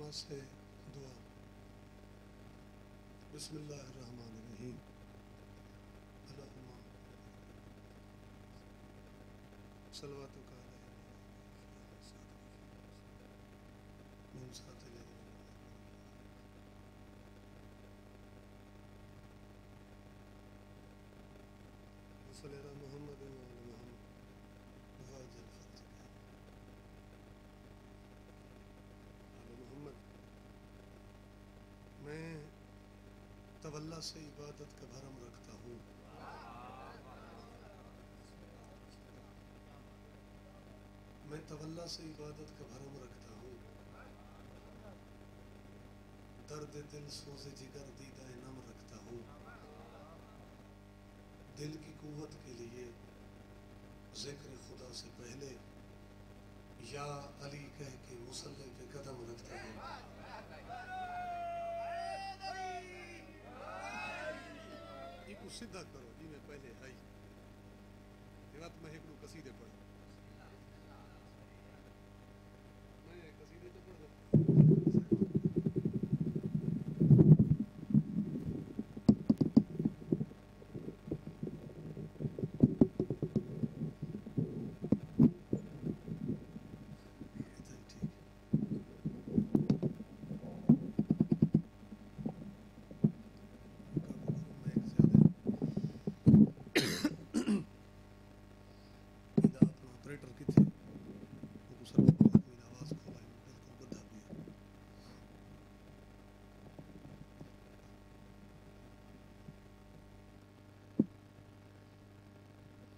نماز سے دعا۔ بسم اللہ الرحمن الرحیم۔ اللہم صلواتک علیہ من ساتھ علیہ وصلی علی محمد وعلی محمد واجل فتح علی محمد۔ میں تولا سے عبادت کا بھرم رکھتا ہوں، میں تولا سے عبادت کا بھرم رکھتا ہوں، درد دل سوز جگر دیدہ نم رکھتا ہوں، دل کی قوت کے لیے ذکر خدا سے پہلے یا علی کہہ کے مصلی پہ قدم رکھتا ہوں۔ یہ کو سدھا کرو جی میں پہلے آئی دیوات میں ایک قصیدے پڑھا میں قصیدے تو پڑھ دو۔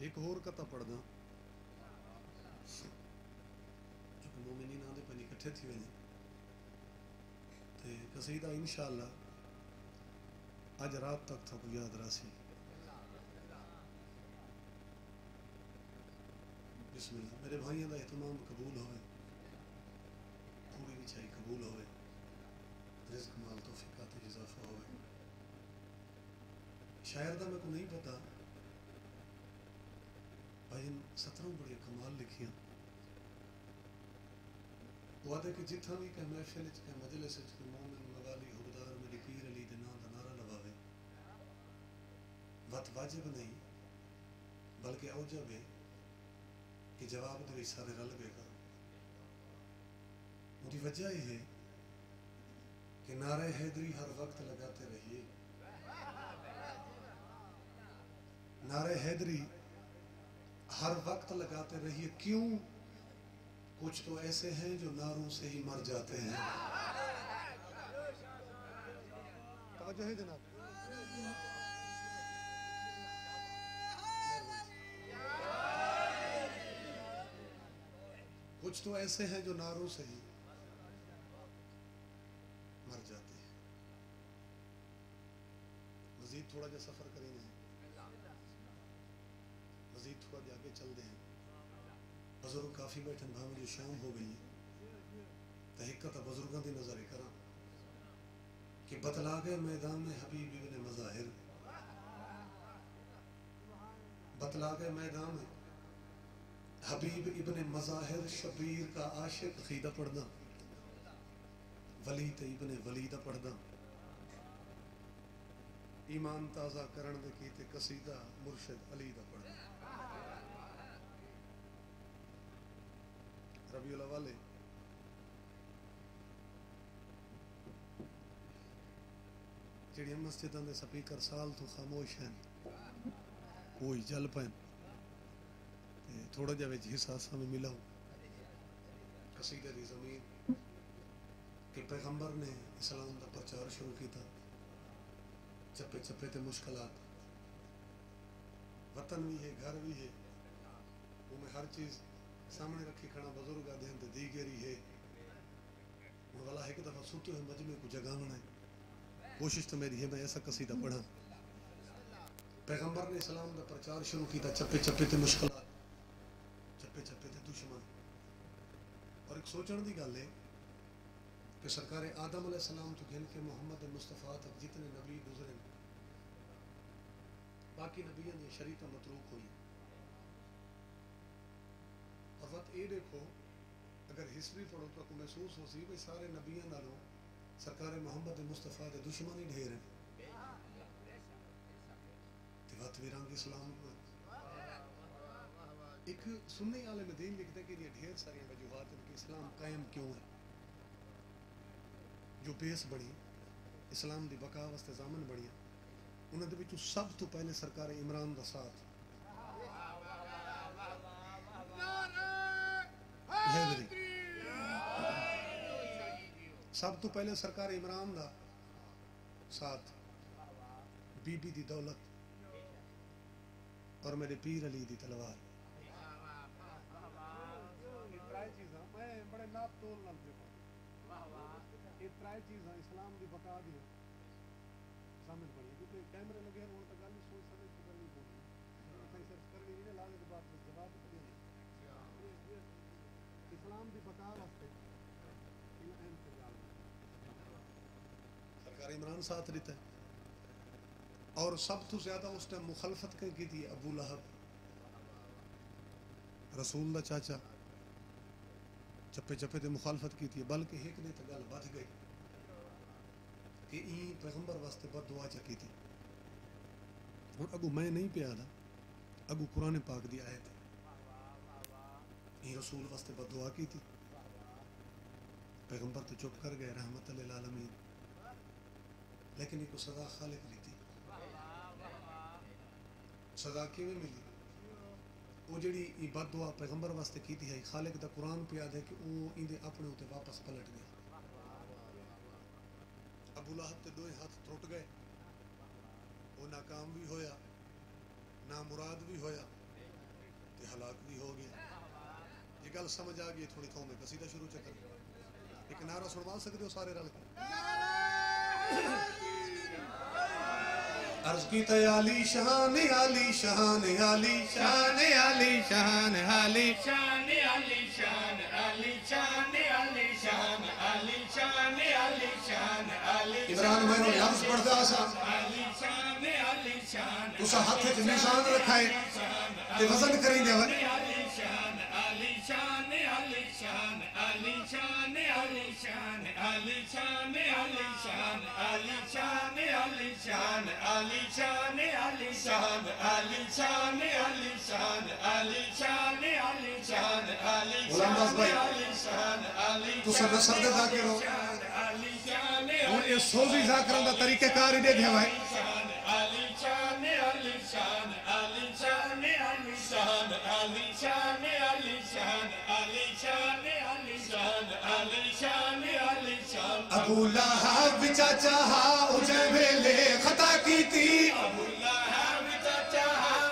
ایک اور کتا پڑھ دا جو مومنین آدھے پہنی کٹھے تھی وینے تے قصیدہ انشاءاللہ آج رات تک تھا کو یاد راسی۔ بسم اللہ۔ میرے بھائیوں دا اہتمام قبول ہوئے، پوری بچائی قبول ہوئے، رزق مال توفیقات اضافہ ہوئے۔ شاعر دا میں کو نہیں پتا بھائی 17 بڑے کمال لکھیاں، وہ آدھے کہ جتھا بھی کہ محفل کہ مجلس کہ مومن موالی حبدار میری پیر علی دے نام دا نعرہ لواوے، وقت واجب نہیں بلکہ اوجب ہے کہ جواب دے سارے رل گئے گا۔ مجھے وجہ یہ ہے کہ نعرہ حیدری ہر وقت لگاتے رہیے، نعرہ حیدری ہر وقت لگاتے رہیے۔ کیوں؟ کچھ تو ایسے ہیں جو نعروں سے ہی مر جاتے ہیں۔ توجہ ہے جناب؟ کچھ تو ایسے ہیں جو نعروں سے ہی مر جاتے ہیں۔ مزید تھوڑا جا سفر کریں گے، مزید تھوڑا جا کے چل دیں۔ بزرگ کافی بیٹھن بھاویں جو شام ہو گئی تحقیقت بزرگاں دی نظر کرا کہ بتلا گئے میدان میں حبیب ابن مظاہر، بتلا گئے میدان میں حبیب ابن مظاہر، شبیر کا عاشق خیدہ پڑھنا، ولید ابن ولیدہ پڑھنا، ایمان تازہ کرن دے کیتے قصیدہ مرشد علی دا پڑھنا۔ ربیع الاول جڑیاں مسجداں دے سپیکر سال تو خاموش ہیں وہی جل پین تھوڑا جا وچ حصہ سا میں ملا قصیدہ دی زمین کہ پیغمبر نے اسلام دا پرچار شروع کیتا، چپے چپے تے مشکلات، وطن بھی ہے گھر بھی ہے، وہ میں ہر چیز سامنے رکھی کھڑا، بزرگ آدھے ہیں دیگری ہے والا ایک دفعہ سوتے ہوئے مجمع کو جگانا ہے۔ کوشش تو میری ہے میں ایسا قصیدہ پڑھا۔ پیغمبر نے اسلام دا پرچار شروع کیتا، چپے چپے تے مشکلات، چپے چپے تے دشمن، اور ایک سوچن دی گل ہے کہ سرکار آدم علیہ السلام تو گھن کے محمد مصطفیٰ تک جتنے نبی گزرے باقی نبیوں نے شریعت متروک ہوئی، اور وقت یہ دیکھو اگر ہسٹری پڑھو تو کو محسوس ہو سی بھئی سارے نبیوں نالوں سرکار محمد مصطفیٰ دے دشمن ہی ڈھیر ہیں وقت ویران اسلام ایک سنی عالم دین لکھتے کہ یہ ڈھیر ساری وجوہات ہیں کہ اسلام قائم کیوں ہے جو بیس بڑی اسلام دی بقا واسطے ضامن بڑی انہوں نے بچوں سب تو پہلے سرکار عمران دا ساتھ سب تو پہلے سرکار عمران دا ساتھ بی بی دی دولت اور میرے پیر علی دی تلوار اترائی چیزاں میں بڑے ناپ تول نال پہ اترائی چیزاں اسلام دی بقا دی سامنے پڑی کیونکہ کیمرے لگے ہیں وہ تک گل سوچ سمجھ کے کرنی پڑی اتنی صرف کرنی نہیں لانے کے بعد جواب دے اسلام دی بقا واسطے ان انتظام سرکار عمران ساتھ رہتا ہے اور سب تو زیادہ اس نے مخالفت کی تھی ابو لہب رسول دا چاچا چپے چپے تے مخالفت کی تھی بلکہ ایک نے تو گل بڑھ گئی کہ این پیغمبر واسطے بد دعا چکی تھی ہوں اگو میں نہیں پیا دا اگو قرآن پاک دی آیت این رسول واسطے بد دعا کی تھی پیغمبر تو چپ کر گئے رحمت للعالمین لیکن یہ کو سزا خالق لی تھی سزا کیویں ملی وہ جڑی بد دعا پیغمبر واسطے کی تھی ہے خالق دا قرآن پہ یاد ہے کہ وہ اندے اپنے ہوتے واپس پلٹ گئے ابو لہب تے دوئے ہاتھ ٹوٹ گئے وہ ناکام بھی ہویا نامراد بھی ہویا تے ہلاک بھی ہو گیا یہ گل سمجھ آ گئی تھوڑی قوم میں قصیدہ شروع چکر ایک نعرہ سنوا سکتے ہو سارے رل کے عرض کی تے علی شان علی شان علی شان علی شان علی شان علی شان علی شان علی شان علی شان علی شان علی عمران میں نے لفظ پڑھتا سا علی شان علی شان اس ہاتھ وچ میزان رکھا ہے تے وزن کریں دے علی شان علی شان علی شان علی شان علی شان علی شان علی شان علی شان علی شان علی شان علی شان علی شان علی شان علی شان علی شان علی شان علی شان علی تو سب سر دے ذاکر ہو ہوں یہ سوزی ذاکران دا طریقہ کار ہی دے دے بھائی علی شان علی شان علی شان علی شان علی شان علی شان علی شان علی شان علی شان علی شان ابو لہب چاچا اجے ویلے خطا کی تھی ابو لہب چاچا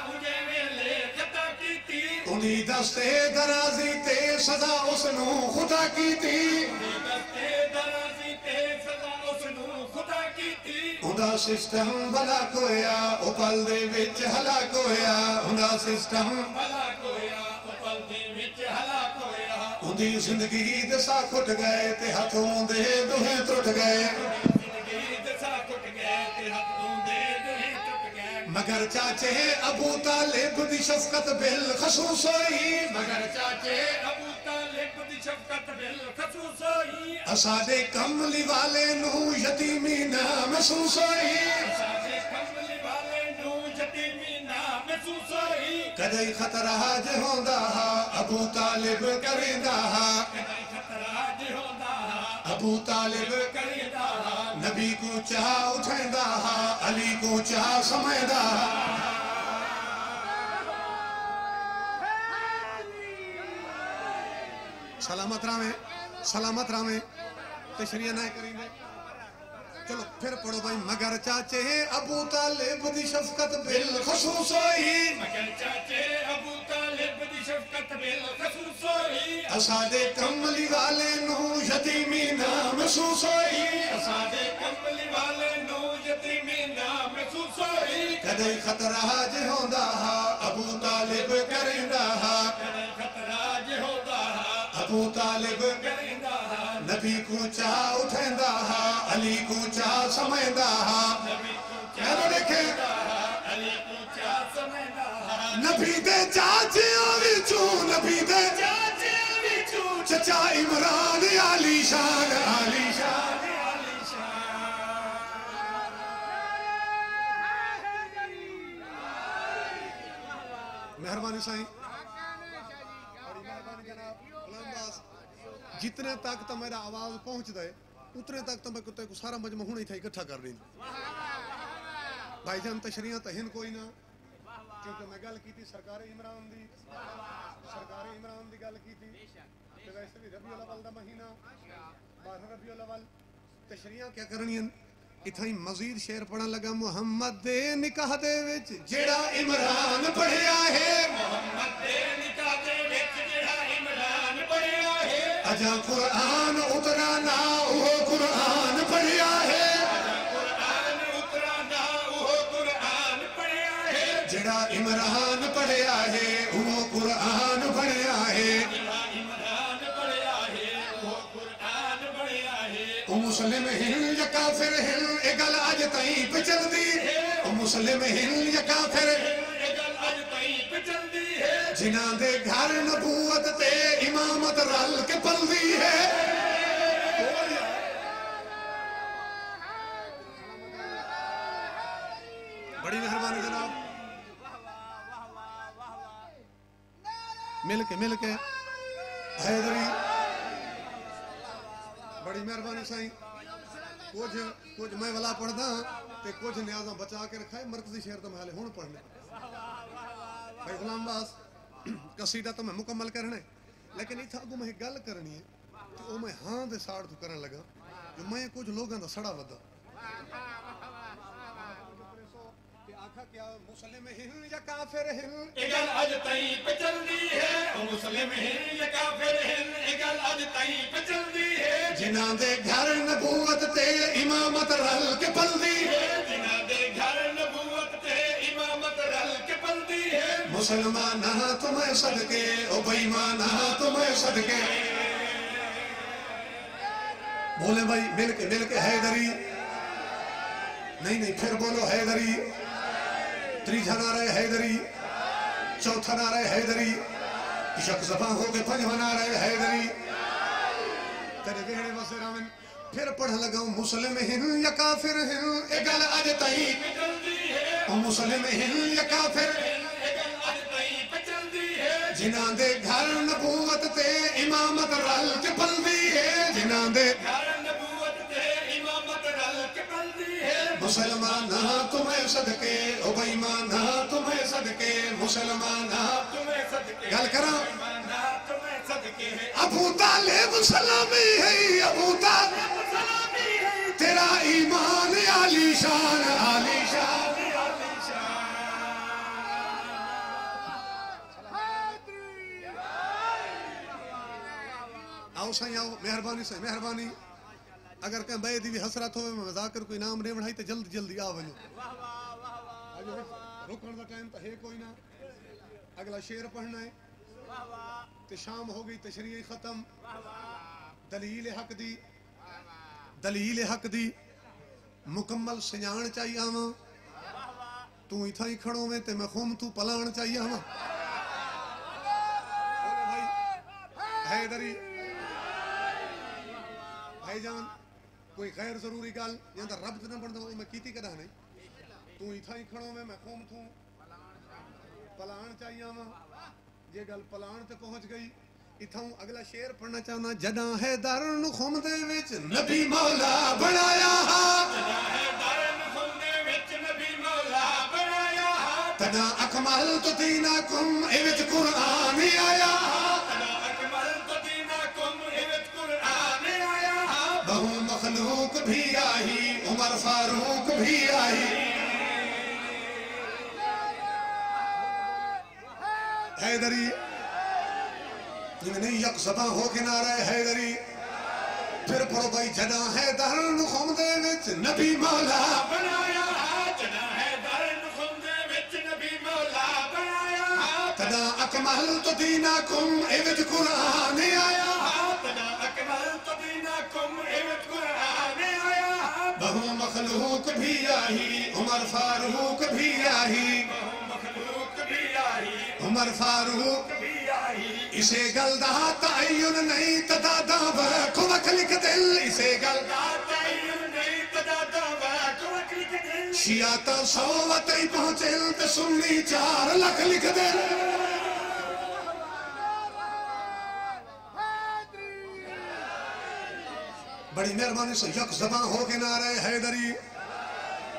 اجے ویلے خطا کی تھی انہی دستے درازی تے سزا اس نو خدا کی تھی انہی دستے درازی تے سزا اس نو خدا کی تھی انہا سسٹم بھلا کویا اپل دے وچ ہلاک ہویا انہا سسٹم بھلا کویا اپل دے وچ ہلاک ہویا اندھی زندگی دے سا کھٹ گئے تے ہاتھوں دے دوہیں ٹوٹ گئے زندگی دے سا کھٹ گئے تے ہاتھوں دے دوہیں ٹوٹ گئے مگر چاچے ابو طالب دی شفقت بالخصوص ہوئی مگر چاچے ابو طالب دی شفقت بالخصوص ہوئی اسادے کملی والے نو یتیمی نہ محسوس ہوئی اسادے کملی والے نو یتیمی نہ محسوس ہوئی کدئی خطرہ جے ہوندا ابو طالب کریندا کدئی خطرہ جے ہوندا ابو طالب کریندا نبی کو چاہ اٹھیندا علی کو چاہ سمجھدا سلامت رامے تشریح نہ کریں گے چلو پھر پڑھو بھائی مگر چاچے ابو طالب دی شفقت بالخصوص ہوئی مگر چاچے ابو طالب دی شفقت بالخصوص ہوئی اسادے کملی والے نو یتیمی نہ محسوس ہوئی اسادے کملی والے نو یتیمی نہ محسوس ہوئی کدئی خطرہ جے ہوندا ابو طالب کریندا کدئی خطرہ جے ہوندا ابو طالب کریندا نبی کو چاہ اٹھیندا علی کو چاہ سمجھدا کہنا دیکھیں علی کو چاہ سمجھدا نبی دے چاچے وچوں نبی دے چاچے چچا عمران علی شان علی شان مہربانی سائیں جتنے تک تو میرا آواز پہنچ دے اتنے تک تو میں کتے کو سارا مجمع ہونے تھا اکٹھا کر رہی بھائی جان تشریحاں تو ہن کوئی نہ کیونکہ میں گل کی تھی سرکار عمران دی گل کی تھی ویسے بھی ربیع الاول دا مہینہ 12 ربیع الاول تشریحاں کیا کرنی ہیں اتھائی مزید شعر پڑھن لگا محمد دے نکاح دے وچ جیڑا عمران پڑھیا ہے محمد دے نکاح دے وچ جیڑا عمران پڑھیا ہے اجا قرآن اترا نہ وہ قرآن پڑھیا ہے اجا قرآن اترا نہ وہ قرآن پڑھیا ہے جیڑا عمران پڑھیا ہے وہ قرآن پڑھیا ہے مسلم ہن یا کافر ہن اے گل اج تائیں پہ چل دی ہے مسلم ہن یا کافر اے گل اج تائیں پہ چل دی ہے جنہاں دے گھر نبوت تے امامت رل کے پل دی ہے بڑی مہربانی جناب مل کے حیدری بڑی مہربانی سائیں کچھ میں والا پڑھدا تے کچھ نیازاں بچا کے رکھا ہے مرکزی شعر تو محلے ہون پڑھنے بھائی غلام باس قصیدہ تو میں مکمل کرنے لیکن اتھا اگو میں گل کرنی ہے تو او میں ہاں دے ساڑھ تو کرن لگا جو میں کچھ لوگاں دا سڑا ودا آکھا کیا مسلم ہن یا کافر ہن اے گل اج تائیں پہ چل دی ہے مسلم ہن یا کافر ہن اے گل اج تائیں پہ چل دی ہے جنہاں دے گھر نبوت تے امامت رل کے پل دی ہے جنہاں دے گھر نبوت تے امامت رل کے پل دی ہے مسلمانہ تمہیں صدقے او بیمانہ تمہیں صدقے بولے بھائی مل کے حیدری نہیں پھر بولو حیدری تریجھا نعرہ حیدری چوتھا نعرہ حیدری شک زبان ہو کے پنجواں نعرہ حیدری تیرے ویڑے واسے رامن پھر پڑھ لگاؤں مسلم ہن یا کافر ہن اے گل اج تائیں پہ چل دی ہے مسلم ہن یا کافر ہن اے گل اج تائیں پہ چل دی ہے جنہاں دے گھر نبوت تے امامت رل کے پل دی ہے جنہاں دے گھر نبوت تے امامت رل کے پل دی ہے مسلمانہ تمہیں صدقے او بیمانہ تمہیں صدقے مسلمانہ تمہیں صدقے گل کراں ابو طالب سلامی ہے ابو طالب سلامی ہے تیرا ایمان علی شان علی شان آؤ سائیں آؤ مہربانی سے مہربانی اگر کہیں بے دی بھی حسرت ہوئے میں مذاکر کوئی نام نہیں بڑھائی تو جلدی آ ونجو رکن دا ٹائم تو ہے کوئی نہ اگلا شعر پڑھنا ہے تے شام ہو گئی تشریح ختم دلیل حق دی مکمل سنجان چاہیے آواں تو اتھا ہی کھڑوں میں تے میں خوم تو پلان چاہیے آواں حیدری بھائی جان کوئی غیر ضروری گل یا تو رب نہ بڑھتا ہوں میں کیتی کدا نہیں تو اتھا ہی کھڑوں میں خوم تو پلان چاہیے آواں یہ گل پلان تے پہنچ گئی اتھاؤں اگلا شعر پڑھنا چاہنا جداں ہے درن خم دے وچ نبی مولا بنایا جداں ہے درن خم دے وچ نبی مولا بنایا تدا اکملت دینکم اے وچ قرآن آیا تدا اکملت دینکم اے وچ قرآن آیا بہو مخلوق بھی آئی عمر فاروق بھی آئی حیدری نہیں یک زبان ہو کے نعرہ حیدری پھر پڑھو بھائی جداں ہے درن خم دے وچ نبی مولا بنایا جداں ہے درن خم دے وچ نبی مولا بنایا تدا اکملت دینکم اے وچ قرآن آیا تدا اکملت دینکم اے وچ قرآن آیا بہو مخلوق بھی آئی عمر فاروق بھی آئی عمر فاروق بھی آئی اسے گل دا تعین نہیں تدادا ویکھ وکھ لکھ دل اسے گل دا تعین نہیں تدادا ویکھ وکھ لکھ دل شیعہ تا 100 وتے پہنچل تے سنی 4 لکھ لکھ دل بڑی مہربانی سے یک زباں ہو کے نعرہ حیدری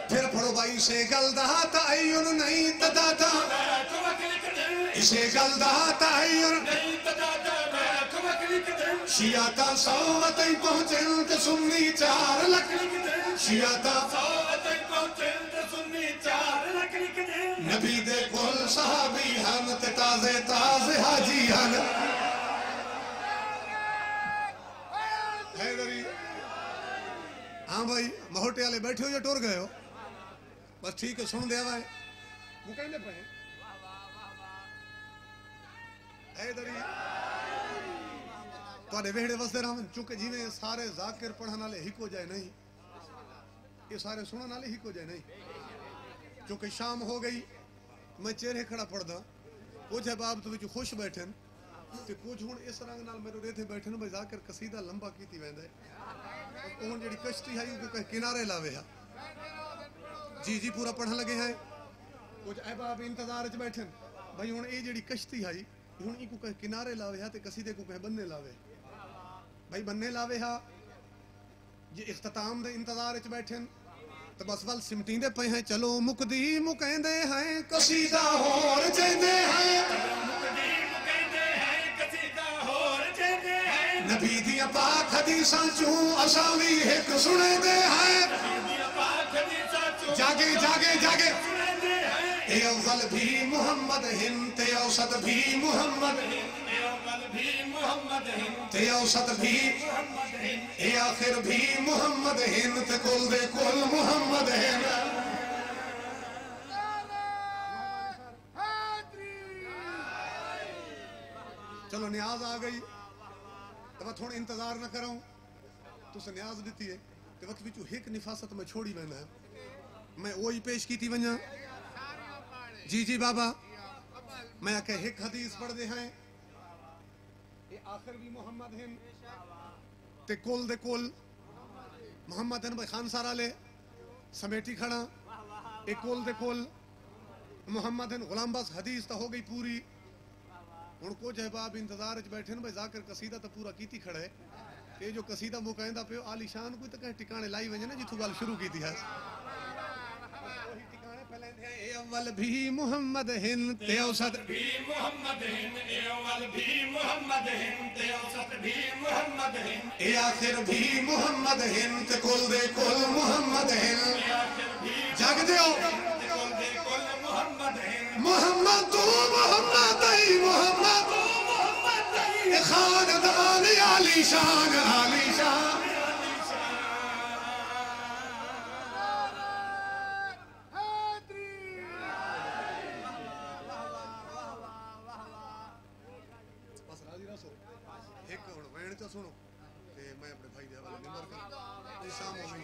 پھر پڑھو بھائی اسے گل دا تعین نہیں تدادا اسے گل دا تعین نہیں تدادا شیعہ تا 100 وتے پہنچل تے سنی 4 لکھ لکھ دل شیعہ تا 100 وتے پہنچل تے سنی 4 لکھ لکھ دل نبی دے کول صحابی ہن تے تازے تازے حاجی ہن حیدری ہاں بھائی مہوٹے والے بیٹھے ہو یا ٹور گئے ہو بس ٹھیک ہے سن دیا بھائی وہ کہنے پہ حیدری تواڈے ویڑے وسدے رہن چونکہ جیویں سارے ذاکر پڑھن والے ہک ہو جائے نہیں یہ سارے سنن والے ہک ہو جائے نہیں چونکہ شام ہو گئی میں چہرے کھڑا پڑھدا کچھ احباب تو وچ خوش بیٹھن تے کچھ ہن اس رنگ نال میرے ریتھے بیٹھن بھئی ذاکر قصیدہ لمبا کیتی ویندا ہے ہن جڑی کشتی ہے وہ کنارے لاوے ہا جی جی پورا پڑھن لگے ہیں کچھ احباب انتظار وچ بیٹھن بھئی ہن اے جڑی کشتی ہے ہن ای کو کنارے لاوے ہا تے قصیدے کو بننے لاوے بھئی بننے لاوے ہا یہ اختتام دے انتظار وچ بیٹھن تو بس ول سمٹیندے پے ہیں چلو مکدی مکیندے ہیں قصیدہ ہور جیندے ہیں نبی دیاں پاک حدیثاں چوں اساں وی ایک سنے دے ہیں جاگے جاگے جاگے اے اول بھی محمد ہن تے اوسط بھی محمد اے اول بھی محمد ہن تے اوسط بھی اے آخر بھی محمد ہن تے کل دے کل محمد ہن چلو نیاز آ گئی تو وقت تھوڑا انتظار نہ کروں تو سے نیاز دیتی ہے تو وقت بچو ایک نفاست میں چھوڑی وینا ہے میں وہی پیش کی تھی ونجا جی جی بابا میں کہ ایک حدیث پڑھ دے ہیں یہ آخر بھی محمد ہیں تے کول دے کول محمد ہیں بھائی خان سارا لے سمیٹی کھڑا ایک کول دے کول محمد ہیں غلام باز حدیث تا ہو گئی پوری ہن کو جہباب انتظار وچ بیٹھے نا بھائی ذاکر قصیدہ تا پورا کیتی کھڑا ہے یہ جو قصیدہ مکائندہ پیو عالی شان کوئی تے کہیں ٹکانے لائی ونجے نا جتھوں گل شروع کیتی ہے وہی ٹکانے پھیلندے ہیں اے اول بھی محمد ہن تے اوسط بھی محمد ہن اے اول بھی محمد ہن تے اوسط بھی محمد ہن اے آخر بھی محمد ہن تے کل دے کل محمد ہن جاگ دیو محمد تو محمد ای محمد خاندان عالی شان عالی شان بس راضی رسو ایک وین چا سنو کہ میں اپنے بھائی دے حوالے ممبر کر شام ہو گئی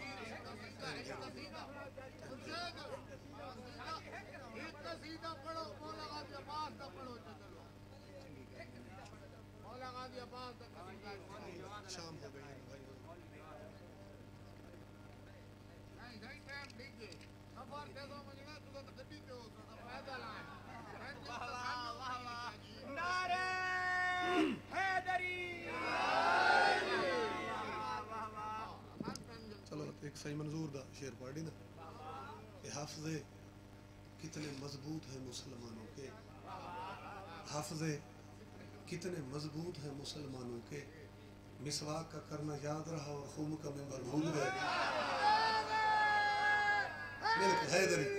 قصیدہ پڑھو مولا غازی عباس کا پڑھو مولا غازی عباس کا شام ہو گئی نہیں نہیں ٹائم دیجئے سفر دے دو مجھے نا تو گڈی تے ہو تو پیدل آئے واہ واہ واہ نعرہ حیدری چلو ایک صحیح منظور دا شعر پڑھ لی نا کہ حافظ کتنے مضبوط ہیں مسلمانوں کے حافظے کتنے مضبوط ہیں مسلمانوں کے مسواک کا کرنا یاد رہا اور خون کا ممبر بھول گئے ملک حیدری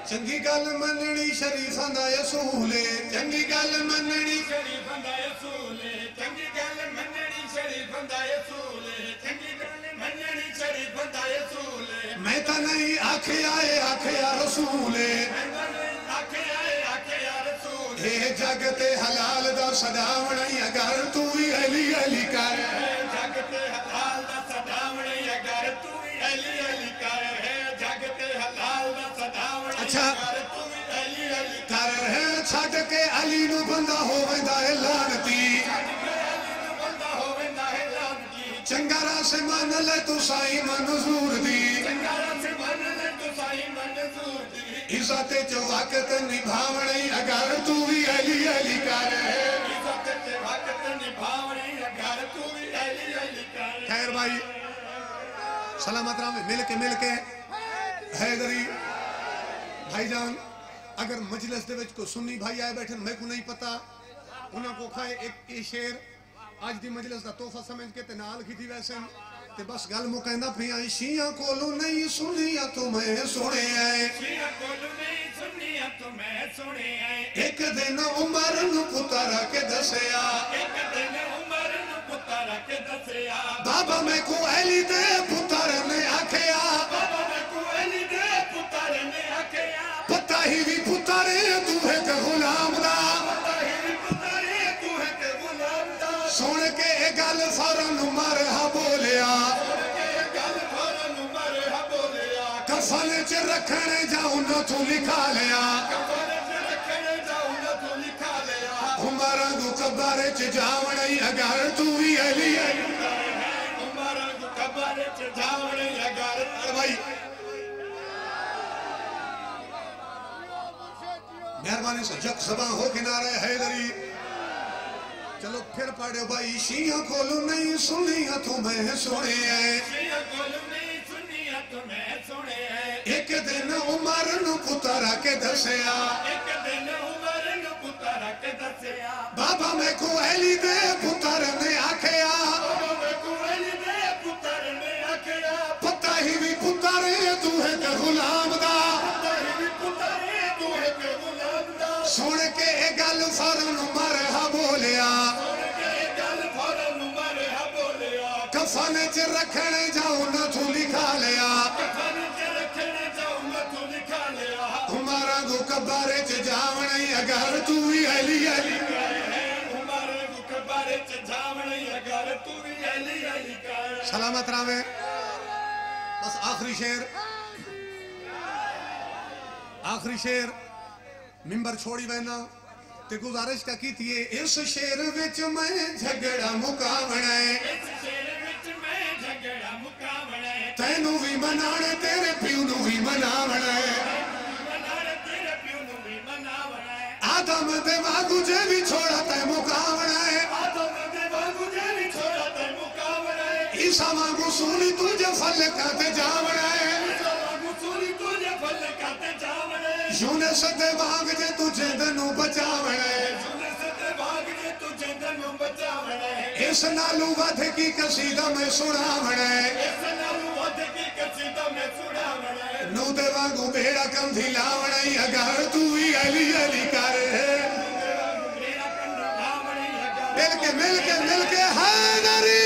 چنگی گل مننی شریفاں دا اصول چنگی گل مننی شریفاں دا اصول چنگی گل مننی شریفاں دا اصول چنگی گل مننی شریفاں دا اصول میں تا نہیں آکھیا رسول اے جگ تے حلال دا صداوڑی اگر تو ہی علی علی کر جگ تے حلال دا صداوڑی اگر تو ہی علی علی کر جگ تے حلال دا صداوڑی اگر تو ہی علی علی کر چھڈ کے علی نو بندہ ہو ویندا ہے لا سے مان لے تو سائی منظور دی عزت چ وقت نبھاونے اگر تو بھی علی علی کر خیر بھائی سلامت رام مل کے حیدری بھائی جان اگر مجلس دے وچ کو سنی بھائی آئے بیٹھن میں کو نہیں پتا انہاں کو کھائے ایک شعر آج دی مجلس دا تحفہ سمجھ کے تے نال کی تھی ویسے تے بس گل مکیندا پیا شیعہ کولو نہیں سنیا تو میں سنے آئے ایک دن عمر نو پتر کے دسیا بابا میں کو علی دے پتر نے آکھیا پتہ ہی بھی پتر تو ہے کہ غلام دا سن کے گل فوراً مرحبا بولیا کفن چ رکھنے جاؤں نہ تو لکھا لیا عمر کو قبر چ جاونے اگر تو بھی علی بھائی مہربانی سے جگ زباں ہو کنارے حیدری چلو پھر پڑھو بھائی شیعہ کولو نہیں سنیا تو میں سنے آئے ایک دن عمر نو پتر کے دسیا بابا میں کو علی دے پتر نے آکھیا پتہ ہی بھی پتر تو ہے کہ غلام دا سن کے گل فوراً مرحبا بولیا کفن چ رکھنے جاؤں نہ تو لکھا لیا عمر کو قبر چ جاونے اگر تو بھی علی علی سلامت راوے بس آخری شعر ممبر چھوڑی وینا تے گزارش کا کی تھی اس شعر وچ میں جھگڑا مکاونا ہے تینوں بھی منانے تیرے پیو نو بھی مناونا ہے آدم دے واگو جے بھی چھوڑا تے مکاونا ہے عیسیٰ واگو سونی تجھے پھل کھاتے جاونا ہے یونس دے واگ جے تجھے دنوں بچاونا ہے اس نالو ودھ کی قصیدہ میں سناونا ہے نو دے واگو بیڑا کم دھلاونا ہے اگر تو ہی علی علی کر مل کے حیدری